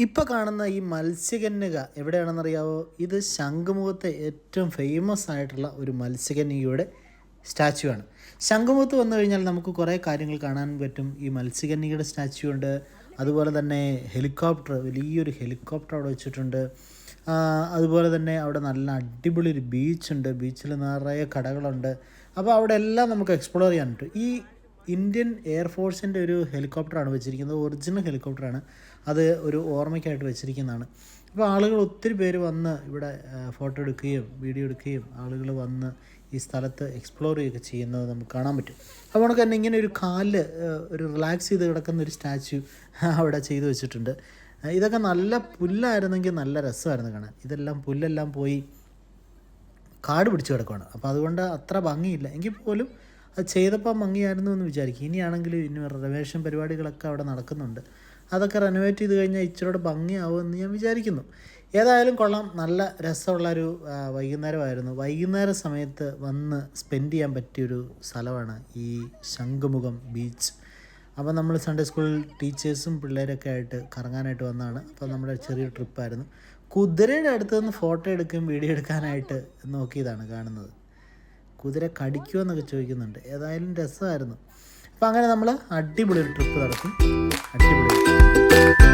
ഇപ്പോൾ കാണുന്ന ഈ മത്സ്യകന്യക എവിടെയാണെന്നറിയാവോ? ഇത് ശംഖുമുഖത്തെ ഏറ്റവും ഫേമസ് ആയിട്ടുള്ള ഒരു മത്സ്യകന്യകയുടെ സ്റ്റാച്ചു ആണ്. ശംഖുമുഖത്ത് വന്നു കഴിഞ്ഞാൽ നമുക്ക് കുറേ കാര്യങ്ങൾ കാണാൻ പറ്റും. ഈ മത്സ്യകന്യകയുടെ സ്റ്റാച്ചു ഉണ്ട്, അതുപോലെ തന്നെ വലിയൊരു ഹെലികോപ്റ്റർ അവിടെ വെച്ചിട്ടുണ്ട്. അതുപോലെ തന്നെ അവിടെ നല്ല അടിപൊളി ഒരു ബീച്ചുണ്ട്, ബീച്ചിൽ നിറയെ കടകളുണ്ട്. അപ്പോൾ അവിടെ എല്ലാം നമുക്ക് എക്സ്പ്ലോർ ചെയ്യാൻ പറ്റും. ഈ ഇന്ത്യൻ എയർഫോഴ്സിൻ്റെ ഒരു ഹെലികോപ്റ്ററാണ് വെച്ചിരിക്കുന്നത്, ഒറിജിനൽ ഹെലികോപ്റ്ററാണ്. അത് ഒരു ഓർമ്മയ്ക്കായിട്ട് വെച്ചിരിക്കുന്നതാണ്. അപ്പോൾ ആളുകൾ ഒത്തിരി പേര് വന്ന് ഇവിടെ ഫോട്ടോ എടുക്കുകയും വീഡിയോ എടുക്കുകയും ആളുകൾ വന്ന് ഈ സ്ഥലത്ത് എക്സ്പ്ലോർ ചെയ്യുകയൊക്കെ ചെയ്യുന്നത് നമുക്ക് കാണാൻ പറ്റും. അപ്പോൾ നമുക്ക് തന്നെ ഇങ്ങനെ ഒരു കാല് ഒരു റിലാക്സ് ചെയ്ത് കിടക്കുന്ന ഒരു സ്റ്റാച്ചു അവിടെ ചെയ്തു വെച്ചിട്ടുണ്ട്. ഇതൊക്കെ നല്ല പുല്ലായിരുന്നെങ്കിൽ നല്ല രസമായിരുന്നു കാണാൻ. ഇതെല്ലാം പുല്ലെല്ലാം പോയി കാട് പിടിച്ച് കിടക്കുകയാണ്. അപ്പോൾ അതുകൊണ്ട് അത്ര ഭംഗിയില്ല എങ്കിൽ പോലും അത് ചെയ്തപ്പോൾ ഭംഗിയായിരുന്നു എന്ന് വിചാരിക്കും. ഇനിയാണെങ്കിലും ഇനി റിനോവേഷൻ പരിപാടികളൊക്കെ അവിടെ നടക്കുന്നുണ്ട്. അതൊക്കെ റെനോവേറ്റ് ചെയ്ത് കഴിഞ്ഞാൽ ഇച്ചിരിയോടെ ഭംഗിയാവുമെന്ന് ഞാൻ വിചാരിക്കുന്നു. ഏതായാലും കൊള്ളാം, നല്ല രസമുള്ളൊരു വൈകുന്നേരമായിരുന്നു. വൈകുന്നേര സമയത്ത് വന്ന് സ്പെൻഡ് ചെയ്യാൻ പറ്റിയൊരു സ്ഥലമാണ് ഈ ശംഖുമുഖം ബീച്ച്. അപ്പോൾ നമ്മൾ സൺഡേ സ്കൂൾ ടീച്ചേഴ്സും പിള്ളേരൊക്കെ ആയിട്ട് കറങ്ങാനായിട്ട് വന്നതാണ്. അപ്പോൾ നമ്മുടെ ചെറിയൊരു ട്രിപ്പായിരുന്നു. കുതിരയുടെ അടുത്ത് നിന്ന് ഫോട്ടോ എടുക്കുകയും വീഡിയോ എടുക്കാനായിട്ട് നോക്കിയതാണ് കാണുന്നത്. കുതിര കടിക്കുമോ എന്നൊക്കെ ചോദിക്കുന്നുണ്ട്. ഏതായാലും രസമായിരുന്നു. അപ്പോൾ അങ്ങനെ നമ്മൾ അടിപൊളി ഒരു ട്രിപ്പ് നടക്കും. അടിപൊളി.